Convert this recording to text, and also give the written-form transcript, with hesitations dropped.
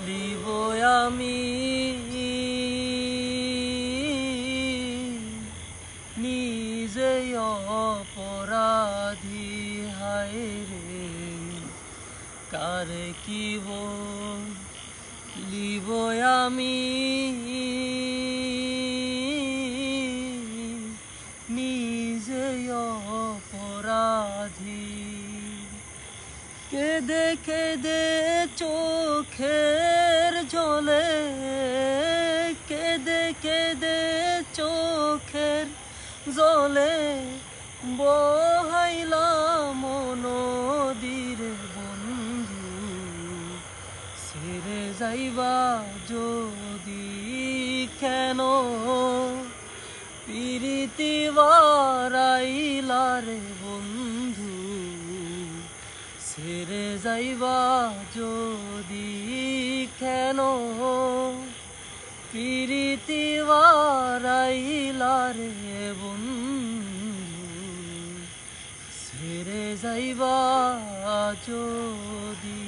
লিব আমি নিজে অপরাধী, হায় রে কার কি লিব আমি নিজে অপরাধী। কেঁদে কেঁদে চোখের জলে, কেঁদে কেঁদে চোখের জলে বহাইলাম নদীর বন্ধু। ছেড়ে যাইবা যদি কেন প্রীতি বারাইলা রে বন্ধু। ছেড়ে যাইবা যদি কেন প্রীতি বারাইলা রে বন্ধু। ছেড়ে যাইবা যদি